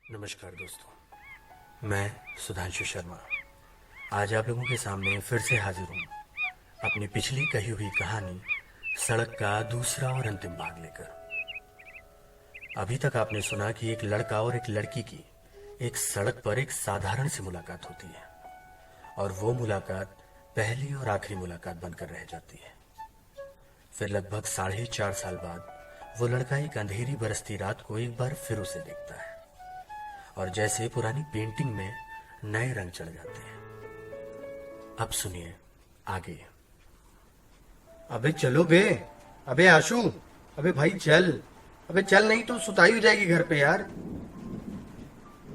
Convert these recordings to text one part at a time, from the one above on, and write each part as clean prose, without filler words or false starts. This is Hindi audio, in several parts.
नमस्कार दोस्तों, मैं सुधांशु शर्मा आज आप लोगों के सामने फिर से हाजिर हूँ अपनी पिछली कही हुई कहानी सड़क का दूसरा और अंतिम भाग लेकर। अभी तक आपने सुना कि एक लड़का और एक लड़की की एक सड़क पर एक साधारण सी मुलाकात होती है और वो मुलाकात पहली और आखिरी मुलाकात बनकर रह जाती है। फिर लगभग 4.5 साल बाद वो लड़का एक अंधेरी बरसती रात को एक बार फिर उसे देखता है और जैसे पुरानी पेंटिंग में नए रंग चढ़ जाते हैं। अब सुनिए आगे। अबे चलो बे। अबे आशु। अबे भाई चल। अबे चल नहीं तो सुताई हो जाएगी घर पे यार।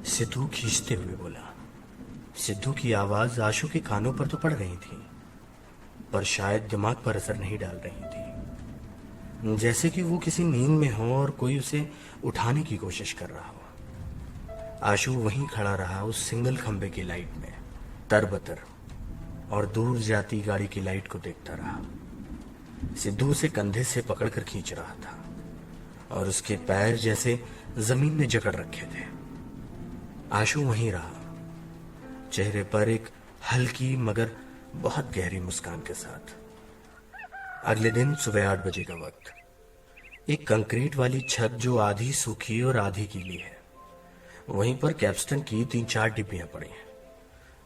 सिद्धू खींचते हुए बोला। सिद्धू की आवाज आशु के कानों पर तो पड़ रही थी, पर शायद दिमाग पर असर नहीं डाल रही थी, जैसे कि वो किसी नींद में हो और कोई उसे उठाने की कोशिश कर रहा हो। आशु वहीं खड़ा रहा उस सिंगल खंबे की लाइट में तरबतर, और दूर जाती गाड़ी की लाइट को देखता रहा। सिद्धू उसे कंधे से पकड़कर खींच रहा था और उसके पैर जैसे जमीन में जकड़ रखे थे। आशु वहीं रहा, चेहरे पर एक हल्की मगर बहुत गहरी मुस्कान के साथ। अगले दिन सुबह 8 बजे का वक्त, एक कंक्रीट वाली छत जो आधी सूखी और आधी गीली है, वहीं पर कैप्स्टन की 3-4 डिब्बियां पड़ी हैं।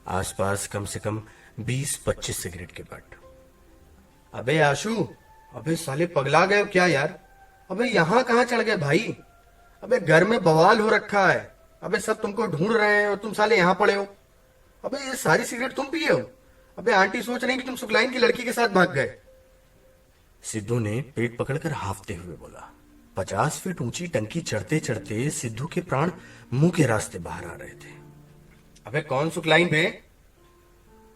आसपास कम से कम 20-25 सिगरेट के बट। अबे आशु। अबे साले पगला गए हो क्या यार। अबे यहाँ कहाँ चढ़ गए भाई। अबे घर में बवाल हो रखा है। अबे सब तुमको ढूंढ रहे हैं और तुम साले यहाँ पड़े हो। अबे ये सारी सिगरेट तुम पिए हो। अबे आंटी सोच रही कि तुम सुखलाइन की लड़की के साथ भाग गए। सिद्धू ने पेट पकड़कर हांफते हुए बोला। 50 फीट ऊंची टंकी चढ़ते चढ़ते सिद्धू के प्राण मुंह के रास्ते बाहर आ रहे थे। अबे कौन सुखलाइन बे।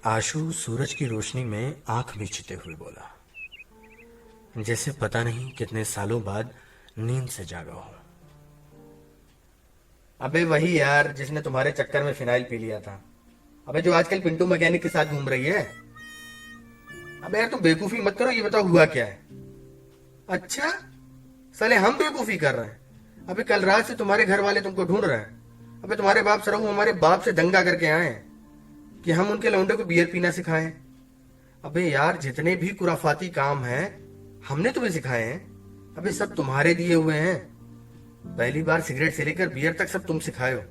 आशु सूरज की रोशनी में आंख मीचते हुए बोला, जैसे पता नहीं कितने सालों बाद नींद से जागा हो। अबे वही यार जिसने तुम्हारे चक्कर में फिनाइल पी लिया था। अबे जो आजकल पिंटू मैकेनिक के साथ घूम रही है। अबे यार तुम बेवकूफी मत करो, ये बताओ हुआ क्या है। अच्छा साले हम बेवकूफी कर रहे हैं। अबे कल रात से तुम्हारे घर वाले तुमको ढूंढ रहे हैं। अबे तुम्हारे बाप सरहू हमारे बाप से दंगा करके आए हैं कि हम उनके लौंडे को बियर पीना सिखाएं। अबे यार जितने भी कुराफाती काम हैं हमने तुम्हें सिखाए हैं। अबे सब तुम्हारे दिए हुए हैं। पहली बार सिगरेट से लेकर बियर तक सब तुम सिखाए हो,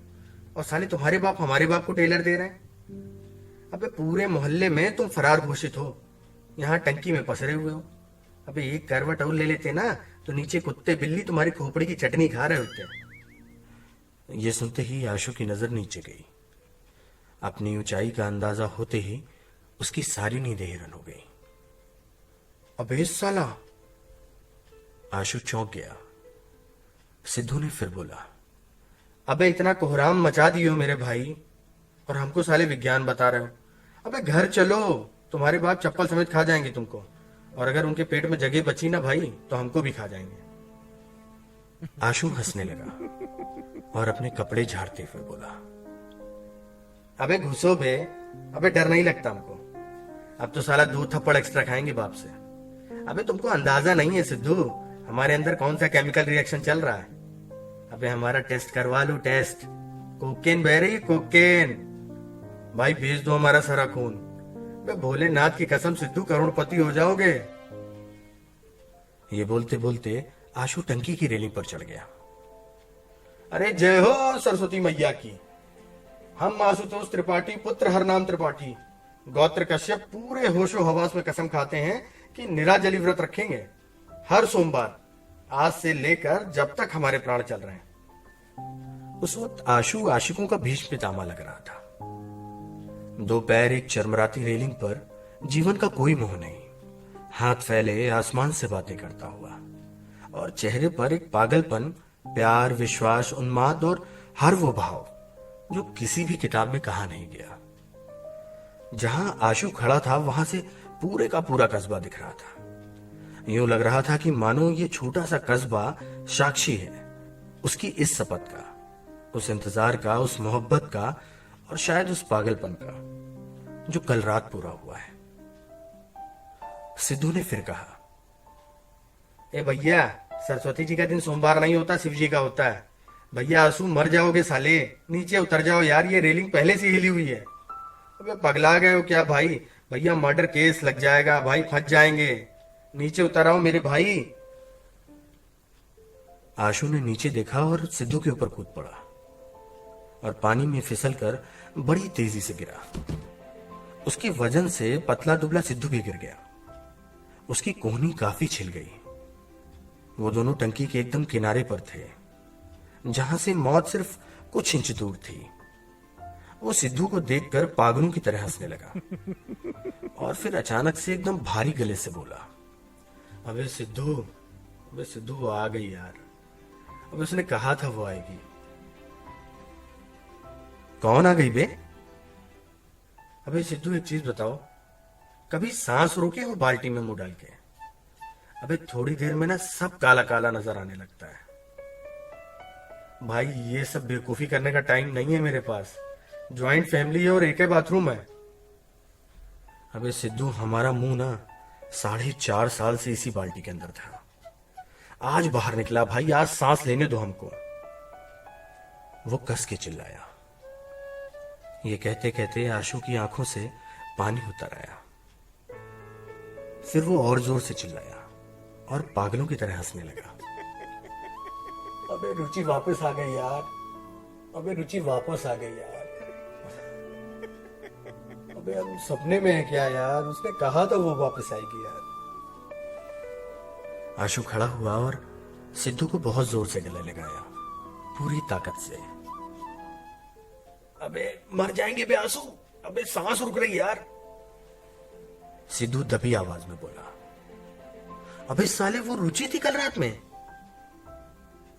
और साले तुम्हारे बाप हमारे बाप को टेलर दे रहे हैं। अबे पूरे मोहल्ले में तुम फरार घोषित हो, यहाँ टंकी में पसरे हुए हो। अबे एक करवट और ले लेते ना तो नीचे कुत्ते बिल्ली तुम्हारी खोपड़ी की चटनी खा रहे होते। ये सुनते ही आशु की नजर नीचे गई। अपनी ऊंचाई का अंदाजा होते ही उसकी सारी नींदें हिरन हो गई। अबे साला। आशु चौंक गया। सिद्धू ने फिर बोला, अबे इतना कोहराम मचा दिए हो मेरे भाई, और हमको साले विज्ञान बता रहे हो। अबे घर चलो, तुम्हारे बाप चप्पल समेत खा जाएंगे तुमको, और अगर उनके पेट में जगह बची ना भाई तो हमको भी खा जाएंगे। आशु हंसने लगा और अपने कपड़े झाड़ते हुए बोला, अबे घुसो बे। अबे डर नहीं लगता हमको। अब तो साला 2 थप्पड़ एक्स्ट्रा खाएंगे बाप से। अबे तुमको अंदाजा नहीं है सिद्धू, हमारे अंदर कौन सा केमिकल रिएक्शन चल रहा है। अबे हमारा टेस्ट करवा लो, टेस्ट। कोकेन बह रही है, कोकेन। भाई भेज दो हमारा सारा खून। अबे भोलेनाथ की कसम सिद्धू करोड़पति हो जाओगे। ये बोलते बोलते आशु टंकी की रेलिंग पर चढ़ गया। अरे जय हो सरस्वती मैया की। हम आशुतोष त्रिपाठी पुत्र हरनाम त्रिपाठी गोत्र कश्यप पूरे होशो हवास में कसम खाते हैं कि निराजली व्रत रखेंगे हर सोमवार, आज से लेकर जब तक हमारे प्राण चल रहे हैं। उस वक्त आशु आशिकों का भीष्म पितामह लग रहा था। 2 पैर एक चरमराती रेलिंग पर, जीवन का कोई मोह नहीं, हाथ फैले आसमान से बातें करता हुआ, और चेहरे पर एक पागलपन, प्यार, विश्वास, उन्माद और हर वो भाव जो किसी भी किताब में कहा नहीं गया। जहां आशु खड़ा था वहां से पूरे का पूरा कस्बा दिख रहा था। यूं लग रहा था कि मानो ये छोटा सा कस्बा साक्षी है उसकी इस शपथ का, उस इंतजार का, उस मोहब्बत का, और शायद उस पागलपन का जो कल रात पूरा हुआ है। सिद्धू ने फिर कहा, ए भैया, सरस्वती जी का दिन सोमवार नहीं होता, शिव जी का होता है। भैया आंसू मर जाओगे साले, नीचे उतर जाओ यार, ये रेलिंग पहले से हिली हुई है। अबे पगला गए हो क्या भाई? भैया मर्डर केस लग जाएगा भाई, फंस जाएंगे, नीचे उतर आओ मेरे भाई। आशु ने नीचे देखा और सिद्धू के ऊपर कूद पड़ा और पानी में फिसलकर बड़ी तेजी से गिरा। उसके वजन से पतला दुबला सिद्धू भी गिर गया। उसकी कोहनी काफी छिल गई। वो दोनों टंकी के एकदम किनारे पर थे, जहां से मौत सिर्फ कुछ इंच दूर थी। वो सिद्धू को देखकर पागलों की तरह हंसने लगा और फिर अचानक से एकदम भारी गले से बोला, अबे सिद्धू, अबे सिद्धू वो आ गई यार, अबे उसने कहा था वो आएगी। कौन आ गई बे? अबे सिद्धू एक चीज बताओ, कभी सांस रोके हो बाल्टी में मुंह डाल के? अबे थोड़ी देर में ना सब काला काला नजर आने लगता है भाई। ये सब बेवकूफी करने का टाइम नहीं है मेरे पास। ज्वाइंट फैमिली है और एक ही बाथरूम है। अबे सिद्धू, हमारा मुंह ना 4.5 साल से इसी बाल्टी के अंदर था। आज बाहर निकला भाई, आज सांस लेने दो हमको। वो कस के चिल्लाया। ये कहते कहते आशु की आंखों से पानी उतर आया। फिर वो और जोर से चिल्लाया और पागलों की तरह हंसने लगा। अबे रुचि वापस आ गई यार, अबे रुचि वापस आ गई यार। अबे अब सपने में है क्या यार? उसने कहा था वो वापस आएगी यार। आशु खड़ा हुआ और सिद्धू को बहुत जोर से गले लगाया, पूरी ताकत से। अबे मर जाएंगे बे आंसू, अबे सांस रुक रही यार। सिद्धू दबी आवाज में बोला, अबे साले वो रुचि थी कल रात में।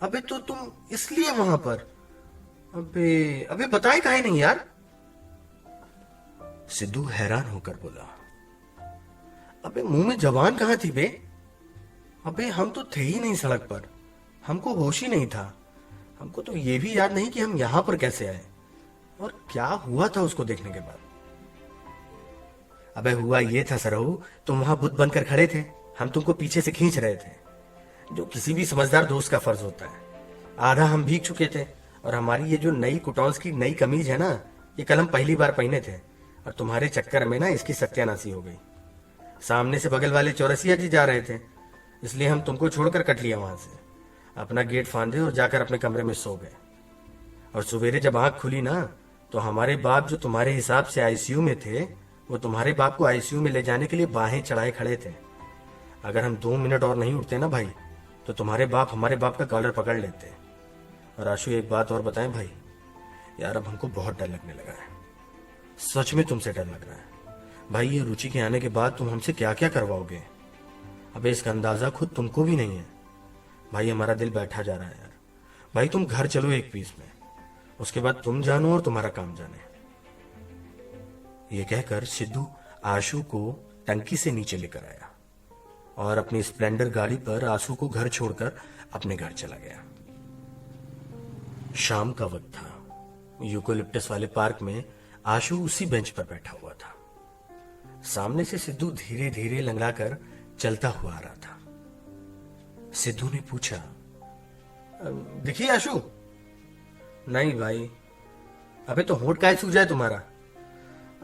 अबे तो तुम इसलिए वहां पर? अबे अबे बताए काहे नहीं यार? सिद्धू हैरान होकर बोला, अबे मुंह में जबान कहां थी बे? अबे हम तो थे ही नहीं सड़क पर, हमको होश ही नहीं था। हमको तो ये भी याद नहीं कि हम यहां पर कैसे आए और क्या हुआ था उसको देखने के बाद। अबे हुआ ये था सरहू, तुम वहां बुत बनकर खड़े थे, हम तुमको पीछे से खींच रहे थे, जो किसी भी समझदार दोस्त का फर्ज होता है। आधा हम भीग चुके थे और हमारी ये जो नई कुटौंस की नई कमीज है ना, ये कल हम पहली बार पहने थे और तुम्हारे चक्कर में ना इसकी सत्यानाशी हो गई। सामने से बगल वाले चौरसिया जी जा रहे थे, इसलिए हम तुमको छोड़कर कट लिया वहां से, अपना गेट फांदे और जाकर अपने कमरे में सो गए। और सवेरे जब आंख खुली ना, तो हमारे बाप जो तुम्हारे हिसाब से आईसीयू में थे, वो तुम्हारे बाप को आईसीयू में ले जाने के लिए बाहें चढ़ाए खड़े थे। अगर हम 2 मिनट और नहीं उठते ना भाई, तो तुम्हारे बाप हमारे बाप का कॉलर पकड़ लेते। और आशु एक बात और बताएं भाई, यार अब हमको बहुत डर लगने लगा है, सच में तुमसे डर लग रहा है भाई। ये रुचि के आने के बाद तुम हमसे क्या क्या करवाओगे? अबे इसका अंदाजा खुद तुमको भी नहीं है भाई। हमारा दिल बैठा जा रहा है यार। भाई तुम घर चलो एक पीस में, उसके बाद तुम जानो और तुम्हारा काम जाने। ये कहकर सिद्धू आशु को टंकी से नीचे लेकर आया और अपनी स्प्लेंडर गाड़ी पर आशु को घर छोड़कर अपने घर चला गया। शाम का वक्त था। यूकोलिप्टस वाले पार्क में आशु उसी बेंच पर बैठा हुआ था। सामने से सिद्धू धीरे धीरे लंगड़ाकर चलता हुआ आ रहा था। सिद्धू ने पूछा, दिखी आशु? नहीं भाई। अबे तो होठ काहे सूजा है तुम्हारा?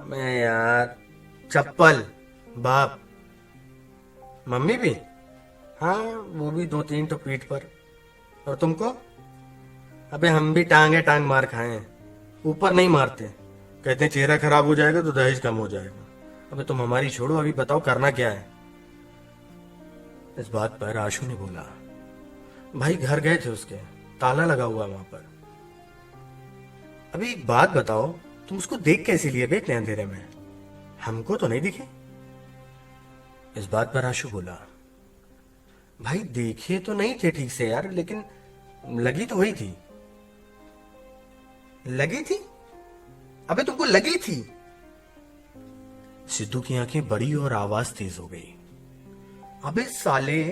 मैं यार चप्पल, बाप, मम्मी भी, हाँ वो भी 2-3 तो पीठ पर। और तुमको? अबे हम भी टांग मार खाए हैं, ऊपर नहीं मारते, कहते हैं चेहरा खराब हो जाएगा तो दहेज कम हो जाएगा। अबे तुम हमारी छोड़ो, अभी बताओ करना क्या है? इस बात पर आशु ने बोला, भाई घर गए थे उसके, ताला लगा हुआ वहां पर। अभी एक बात बताओ, तुम उसको देख कैसे लिए बे इतने अंधेरे में? हमको तो नहीं दिखे। इस बात पर आशु बोला, भाई देखे तो नहीं थे ठीक से यार, लेकिन लगी तो वही थी। लगी थी? अबे तुमको लगी थी? सिद्धू की आंखें बड़ी और आवाज तेज हो गई। अबे साले,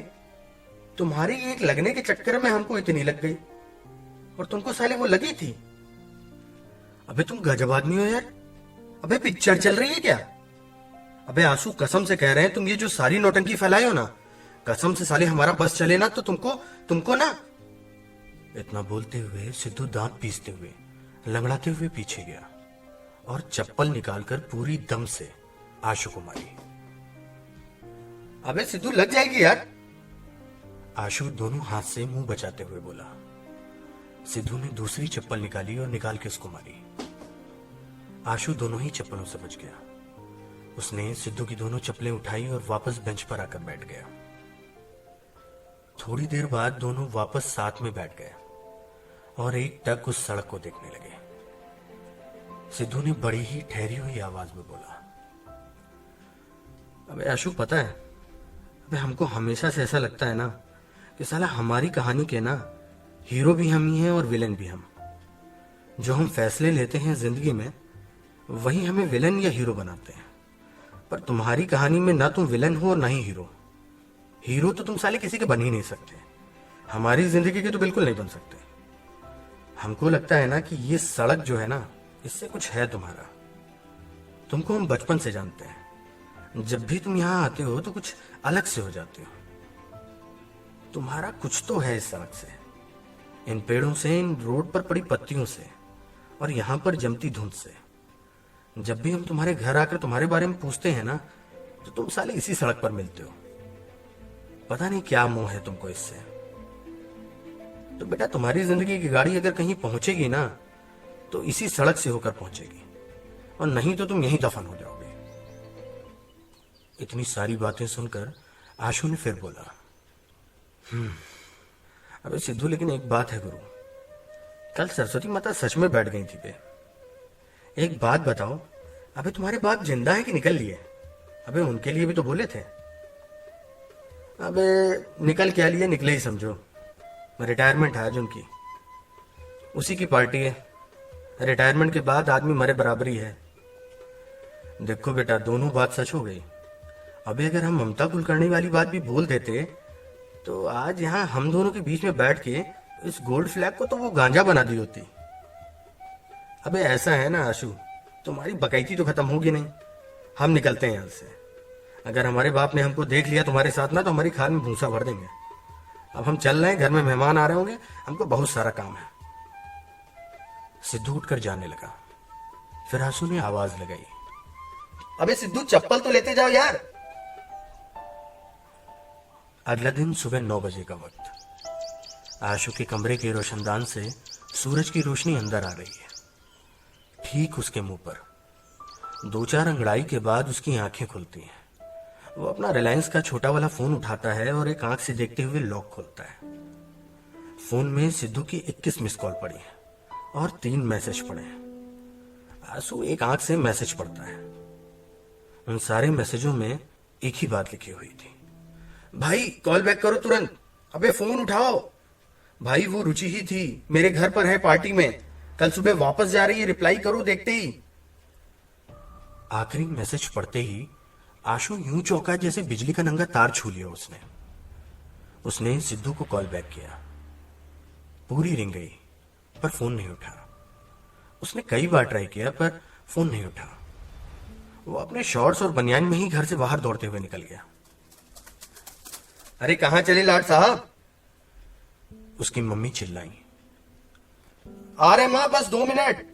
तुम्हारी एक लगने के चक्कर में हमको इतनी लग गई और तुमको साले वो लगी थी? अबे तुम गजब आदमी हो यार। अबे पिक्चर चल रही है क्या? अबे आंसू कसम से कह रहे हैं, तुम ये जो सारी नौटंकी फैलाए हो ना, कसम से साले हमारा बस चले ना तो तुमको ना। इतना बोलते हुए सिद्धू दांत पीसते हुए लंगड़ाते हुए पीछे गया और चप्पल निकालकर पूरी दम से आशु को मारी। अबे सिद्धू लग जाएगी यार। आशु दोनों हाथ से मुंह बचाते हुए बोला। सिद्धू ने दूसरी चप्पल निकाली और निकाल के उसको मारी। आशु दोनों ही चप्पलों से बच गया। उसने सिद्धू की दोनों चप्पलें उठाई और वापस बेंच पर आकर बैठ गया। थोड़ी देर बाद दोनों वापस साथ में बैठ गए और एक टक उस सड़क को देखने लगे। सिद्धू ने बड़ी ही ठहरी हुई आवाज में बोला, अबे आशु पता है, अबे हमको हमेशा से ऐसा लगता है ना कि साला हमारी कहानी के ना हीरो भी हम ही हैं और विलेन भी हम। जो हम फैसले लेते हैं जिंदगी में वही हमें विलेन या हीरो बनाते हैं। पर तुम्हारी कहानी में ना तुम विलेन हो और ना ही हीरो। हीरो तो तुम साले किसी के बन ही नहीं सकते, हमारी जिंदगी के तो बिल्कुल नहीं बन सकते। हमको लगता है ना कि ये सड़क जो है ना, इससे कुछ है तुम्हारा। तुमको हम बचपन से जानते हैं, जब भी तुम यहां आते हो तो कुछ अलग से हो जाते हो। तुम्हारा कुछ तो है इस सड़क से, इन पेड़ों से, इन रोड पर पड़ी पत्तियों से और यहां पर जमती धुंध से। जब भी हम तुम्हारे घर आकर तुम्हारे बारे में पूछते हैं ना, तो तुम साले इसी सड़क पर मिलते हो। पता नहीं क्या मोह है तुमको इससे। तो बेटा तुम्हारी जिंदगी की गाड़ी अगर कहीं पहुंचेगी ना, तो इसी सड़क से होकर पहुंचेगी, और नहीं तो तुम यहीं दफन हो जाओगे। इतनी सारी बातें सुनकर आशु ने फिर बोला, अबे सिद्धू लेकिन एक बात है गुरु, कल सरस्वती माता सच में बैठ गई थी बे। एक बात बताओ, अबे तुम्हारे बाप जिंदा है कि निकल लिए? अबे उनके लिए भी तो बोले थे। अबे निकल क्या लिए, निकले ही समझो। रिटायरमेंट है आज उनकी, उसी की पार्टी है। रिटायरमेंट के बाद आदमी मरे बराबरी है। देखो बेटा, दोनों बात सच हो गई। अबे अगर हम ममता कुलकर्णी वाली बात भी बोल देते तो आज यहाँ हम दोनों के बीच में बैठ के इस गोल्ड फ्लैग को तो वो गांजा बना दी होती। अबे ऐसा है ना आशु, तुम्हारी बकैती तो खत्म होगी नहीं। हम निकलते हैं यहाँ से। अगर हमारे बाप ने हमको देख लिया तुम्हारे साथ ना, तो हमारी खाल में भूसा भर देंगे। अब हम चल रहे हैं, घर में मेहमान आ रहे होंगे, हमको बहुत सारा काम है। सिद्धू उठकर जाने लगा। फिर आशु ने आवाज लगाई, अबे सिद्धू चप्पल तो लेते जाओ यार। अगला दिन सुबह 9 बजे का वक्त। आशु के कमरे के रोशनदान से सूरज की रोशनी अंदर आ रही है। ठीक उसके मुंह पर 2-4 अंगड़ाई के बाद उसकी आंखें खुलती हैं। वो अपना रिलायंस का छोटा वाला फोन उठाता है और एक आंख से देखते हुए लॉक खोलता है। फोन में सिद्धू की 21 मिस कॉल पड़ी है और 3 मैसेज पड़े हैं। आशु एक आंख से मैसेज पढ़ता है। उन सारे मैसेजों में एक ही बात लिखी हुई थी, भाई कॉल बैक करो तुरंत। अबे फोन उठाओ भाई, वो रुचि ही थी, मेरे घर पर है पार्टी में, कल सुबह वापस जा रही है, रिप्लाई करो देखते ही। आखिरी मैसेज पढ़ते ही आशु यूं चौंका जैसे बिजली का नंगा तार छू लिया उसने सिद्धू को कॉल बैक किया। पूरी रिंग गई पर फोन नहीं उठा। उसने कई बार ट्राई किया पर फोन नहीं उठा। वो अपने शॉर्ट्स और बनियान में ही घर से बाहर दौड़ते हुए निकल गया। अरे कहां चले लाड साहब? उसकी मम्मी चिल्लाई। आ रहे मां, बस 2 मिनट।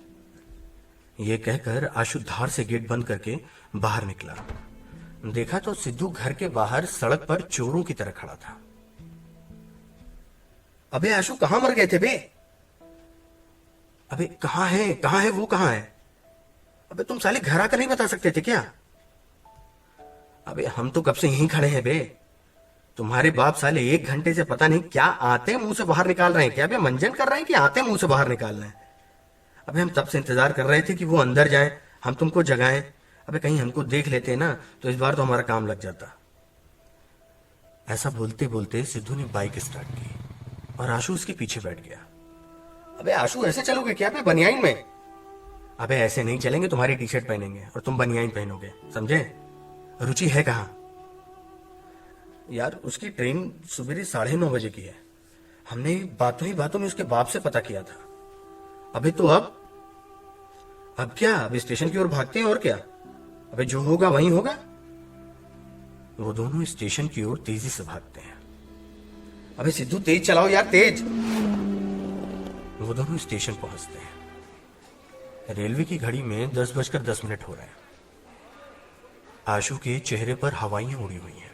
ये कहकर आशु धार से गेट बंद करके बाहर निकला। देखा तो सिद्धू घर के बाहर सड़क पर चोरों की तरह खड़ा था। अबे आशु कहां मर गए थे बे? अबे कहां है वो कहां है? अबे तुम साले घर आकर नहीं बता सकते थे क्या? अबे हम तो कब से यहीं खड़े हैं बे। तुम्हारे बाप साले 1 घंटे से पता नहीं क्या आते मुंह से बाहर निकाल रहे हैं। क्या अबे मंजन कर रहे हैं कि आते मुंह से बाहर निकाल रहे हैं? अबे हम तब से इंतजार कर रहे थे कि वो अंदर जाएं, हम तुमको जगाएं। अबे कहीं हमको देख लेते ना तो इस बार तो हमारा काम लग जाता। ऐसा बोलते बोलते सिद्धू ने बाइक स्टार्ट की और आशु उसके पीछे बैठ गया। अबे आशु ऐसे चलोगे क्या बे बनियाइन में? अबे ऐसे नहीं चलेंगे, तुम्हारी टी शर्ट पहनेंगे और तुम बनियाइन पहनोगे, समझे? रुचि है कहाँ? यार उसकी ट्रेन सुबह 9:30 बजे की है। हमने बातों ही बातों में उसके बाप से पता किया था। अबे तो अब क्या? अब स्टेशन की ओर भागते हैं और क्या? अबे जो होगा वही होगा। वो दोनों स्टेशन की ओर तेजी से भागते हैं। अबे सिद्धू तेज चलाओ यार, तेज। वो दोनों स्टेशन पहुंचते हैं। रेलवे की घड़ी में 10:10 हो रहे हैं। आशु के चेहरे पर हवाइयां उड़ी हुई हैं।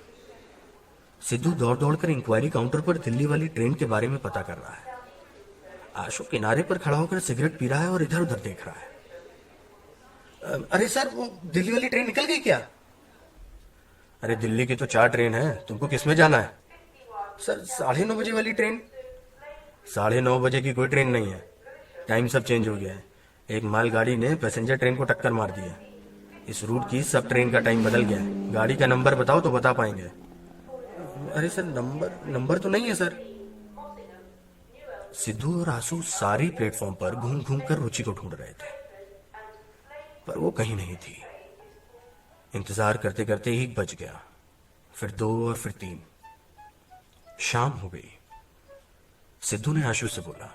सिद्धू दौड़ दौड़ कर इंक्वायरी काउंटर पर दिल्ली वाली ट्रेन के बारे में पता कर रहा है। आशु किनारे पर खड़ा होकर सिगरेट पी रहा है और इधर उधर देख रहा है। अरे सर, वो दिल्ली वाली ट्रेन निकल गई क्या? अरे दिल्ली की तो 4 ट्रेन है, तुमको किस में जाना है? सर 9:30 बजे वाली ट्रेन। 9:30 बजे की कोई ट्रेन नहीं है, टाइम सब चेंज हो गया है। एक मालगाड़ी ने पैसेंजर ट्रेन को टक्कर मार दिया। इस रूट की सब ट्रेन का टाइम बदल गया है। गाड़ी का नंबर बताओ तो बता पाएंगे। अरे सर, नंबर तो नहीं है सर। सिद्धू और आंसू सारी प्लेटफॉर्म पर घूम घूम कर रुचि को ढूंढ रहे थे, पर वो कहीं नहीं थी। इंतजार करते करते 1 बज गया, फिर 2 और फिर 3। शाम हो गई। सिद्धू ने आशु से बोला,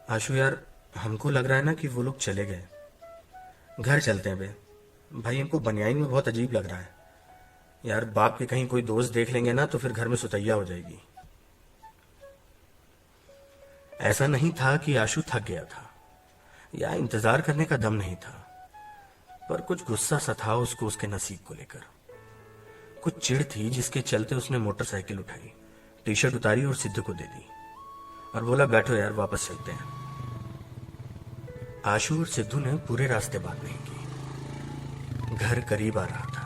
आशु यार, हमको लग रहा है ना कि वो लोग चले गए। घर चलते हैं बे। भाई हमको बनियाइन में बहुत अजीब लग रहा है यार। बाप के कहीं कोई दोस्त देख लेंगे ना तो फिर घर में सुतैया हो जाएगी। ऐसा नहीं था कि आशु थक गया था या इंतजार करने का दम नहीं था, पर कुछ गुस्सा सा था उसको उसके नसीब को लेकर। कुछ चिढ़ थी जिसके चलते उसने मोटरसाइकिल उठाई, टी-शर्ट उतारी और सिद्धू को दे दी और बोला, बैठो यार, वापस चलते हैं। आशु और सिद्धू ने पूरे रास्ते बात नहीं की। घर करीब आ रहा था।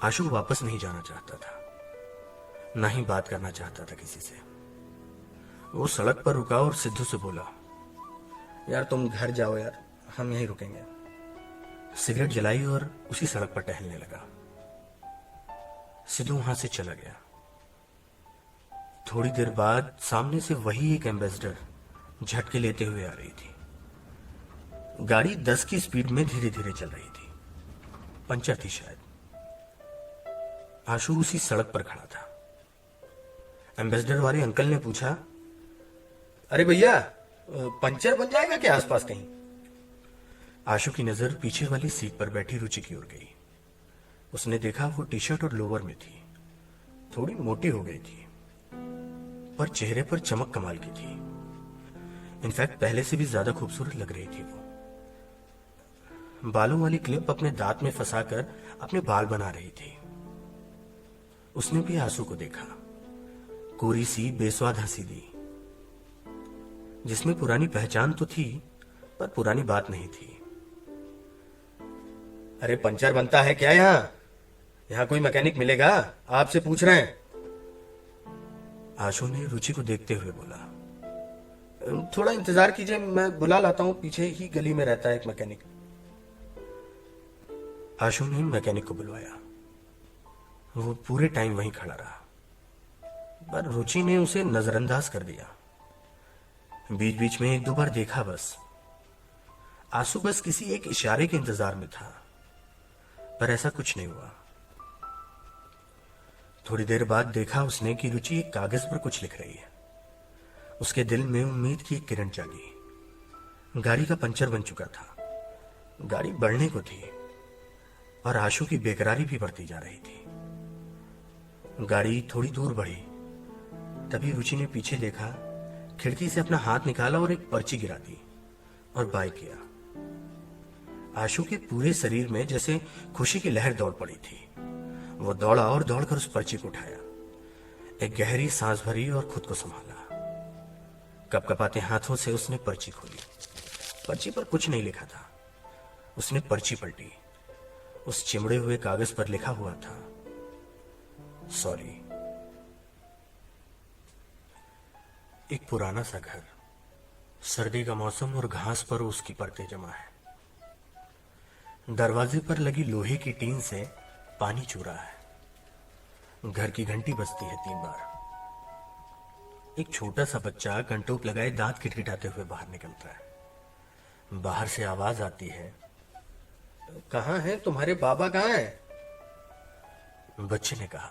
आशु वापस नहीं जाना चाहता था, ना ही बात करना चाहता था किसी से। वो सड़क पर रुका और सिद्धू से बोला, यार तुम घर जाओ यार, हम यहीं रुकेंगे। सिगरेट जलाई और उसी सड़क पर टहलने लगा। सिद्धू वहां से चला गया। थोड़ी देर बाद सामने से वही एक एम्बेसडर झटके लेते हुए आ रही थी। गाड़ी 10 की स्पीड में धीरे धीरे चल रही थी, पंचर थी शायद। आशु उसी सड़क पर खड़ा था। एम्बेसडर वाले अंकल ने पूछा, अरे भैया, पंचर बन जाएगा क्या आसपास कहीं? आशु की नजर पीछे वाली सीट पर बैठी रुचि की ओर गई। उसने देखा वो टी-शर्ट और लोअर में थी। थोड़ी मोटी हो गई थी, पर चेहरे पर चमक कमाल की थी। इनफैक्ट पहले से भी ज्यादा खूबसूरत लग रही थी वो। बालों वाली क्लिप अपने दांत में फंसाकर अपने बाल बना रही थी। उसने भी आंसू को देखा। कोरी सी बेस्वाद हंसी दी, जिसमें पुरानी पहचान तो थी पर पुरानी बात नहीं थी। अरे पंचर बनता है क्या यहाँ कोई मैकेनिक मिलेगा? आपसे पूछ रहे हैं। आशु ने रुचि को देखते हुए बोला, थोड़ा इंतजार कीजिए, मैं बुला लाता हूँ, पीछे ही गली में रहता है एक मैकेनिक। आशु ने मैकेनिक को बुलवाया। वो पूरे टाइम वहीं खड़ा रहा, पर रुचि ने उसे नजरअंदाज कर दिया। बीच बीच में 1-2 बार देखा बस। आंसू बस किसी एक इशारे के इंतजार में था, पर ऐसा कुछ नहीं हुआ। थोड़ी देर बाद देखा उसने कि रुचि एक कागज पर कुछ लिख रही है। उसके दिल में उम्मीद की एक किरण जागी। गाड़ी का पंचर बन चुका था, गाड़ी बढ़ने को थी और आशु की बेकरारी भी बढ़ती जा रही थी। गाड़ी थोड़ी दूर बढ़ी, तभी रुचि ने पीछे देखा, खिड़की से अपना हाथ निकाला और एक पर्ची गिरा दी और बाय किया। आशु के पूरे शरीर में जैसे खुशी की लहर दौड़ पड़ी थी। वो दौड़ा और दौड़कर उस पर्ची को उठाया, एक गहरी सांस भरी और खुद को संभाला। कपकपाते हाथों से उसने पर्ची खोली। पर्ची पर कुछ नहीं लिखा था। उसने पर्ची पलटी। उस चिमड़े हुए कागज पर लिखा हुआ था, सॉरी। एक पुराना सा घर, सर्दी का मौसम और घास पर उसकी परतें जमा है। दरवाजे पर लगी लोहे की टीन से पानी चू रहा है। घर की घंटी बजती है 3 बार। एक छोटा सा बच्चा कंटोप लगाए दांत खिटखिटाते हुए बाहर निकलता है। बाहर से आवाज आती है, कहाँ है तुम्हारे बाबा? कहाँ है? बच्चे ने कहा,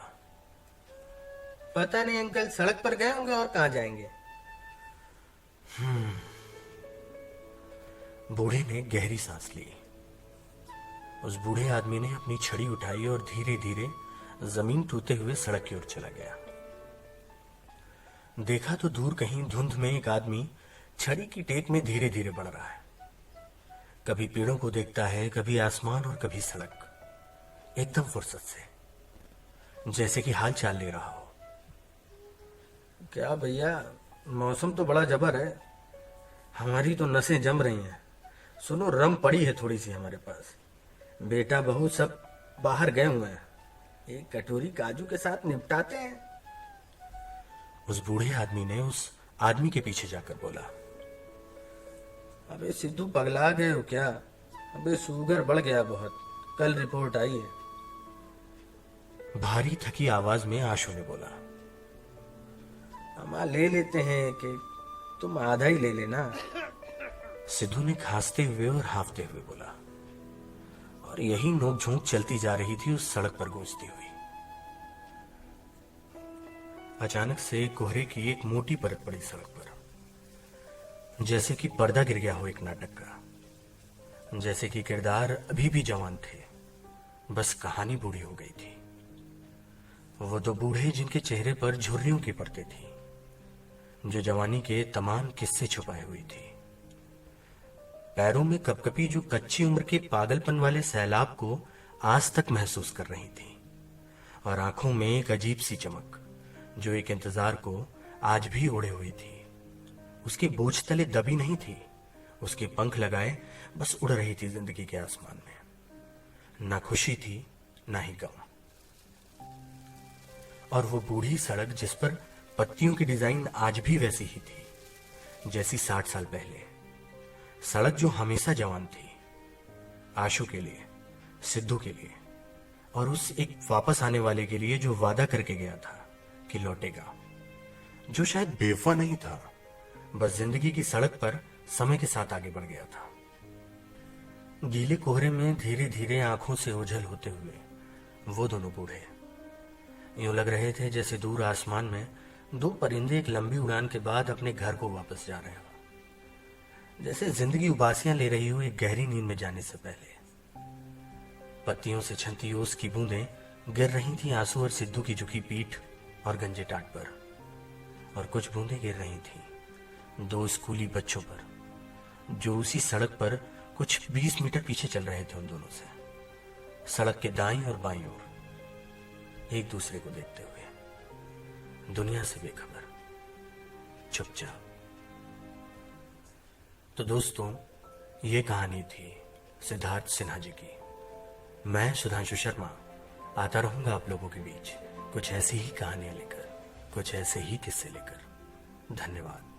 पता नहीं अंकल, सड़क पर गए होंगे और कहाँ जाएंगे। बूढ़े ने गहरी सांस ली। उस बूढ़े आदमी ने अपनी छड़ी उठाई और धीरे धीरे जमीन टूते हुए सड़क की ओर चला गया। देखा तो दूर कहीं धुंध में एक आदमी छड़ी की टेक में धीरे धीरे बढ़ रहा है। कभी पेड़ों को देखता है, कभी आसमान और कभी सड़क, एकदम फुर्सत से, जैसे कि हाल चाल ले रहा हो। क्या भैया, मौसम तो बड़ा जबर है। हमारी तो नसें जम रही हैं। सुनो, रम पड़ी है थोड़ी सी हमारे पास। बेटा बहू सब बाहर गए हुए हैं। एक कटोरी काजू के साथ निपटाते हैं। उस बूढ़े आदमी ने उस आदमी के पीछे जाकर बोला, अबे सिद्धू, पगला गए हो क्या? अबे शुगर बढ़ गया बहुत, कल रिपोर्ट आई है। भारी थकी आवाज में आशु ने बोला। अम्मा ले लेते हैं कि तुम आधा ही ले लेना। सिद्धू ने खांसते हुए और हांफते हुए बोला, और यही नोकझोंक चलती जा रही थी उस सड़क पर गूंजती हुई। अचानक से कोहरे की एक मोटी परत पड़ी सड़क पर, जैसे कि पर्दा गिर गया हो एक नाटक का। जैसे कि किरदार अभी भी जवान थे, बस कहानी बूढ़ी हो गई थी। वो दो बूढ़े जिनके चेहरे पर झुर्रियों की परतें थी, जो जवानी के तमाम किस्से छुपाए हुई थी। पैरों में कपकपी जो कच्ची उम्र के पागलपन वाले सैलाब को आज तक महसूस कर रही थी, और आंखों में एक अजीब सी चमक जो एक इंतजार को आज भी ओढ़े हुई थी। उसके बोझ तले दबी नहीं थी, उसके पंख लगाए बस उड़ रही थी जिंदगी के आसमान में। ना खुशी थी, ना ही गम। और वो बूढ़ी सड़क जिस पर पत्तियों की डिजाइन आज भी वैसी ही थी जैसी 60 साल पहले। सड़क जो हमेशा जवान थी, आशु के लिए, सिद्धू के लिए, और उस एक वापस आने वाले के लिए जो वादा करके गया था कि लौटेगा, जो शायद बेवफा नहीं था, बस जिंदगी की सड़क पर समय के साथ आगे बढ़ गया था। गीले कोहरे में धीरे धीरे आंखों से ओझल होते हुए वो दोनों बूढ़े यूं लग रहे थे जैसे दूर आसमान में दो परिंदे एक लंबी उड़ान के बाद अपने घर को वापस जा रहे हो, जैसे जिंदगी उबासियां ले रही हो एक गहरी नींद में जाने से पहले। पत्तियों से छनती ओस की बूंदें गिर रही थी आंसू और सिद्धू की झुकी पीठ और गंजे टाट पर, और कुछ बूंदें गिर रही थी दो स्कूली बच्चों पर, जो उसी सड़क पर कुछ 20 मीटर पीछे चल रहे थे उन दोनों से, सड़क के दाईं और बाईं ओर, एक दूसरे को देखते हुए, दुनिया से बेखबर, चुपचाप। तो दोस्तों, ये कहानी थी सिद्धार्थ सिन्हा जी की। मैं सुधांशु शर्मा आता रहूंगा आप लोगों के बीच कुछ ऐसी ही कहानियां लेकर, कुछ ऐसे ही किस्से लेकर। धन्यवाद।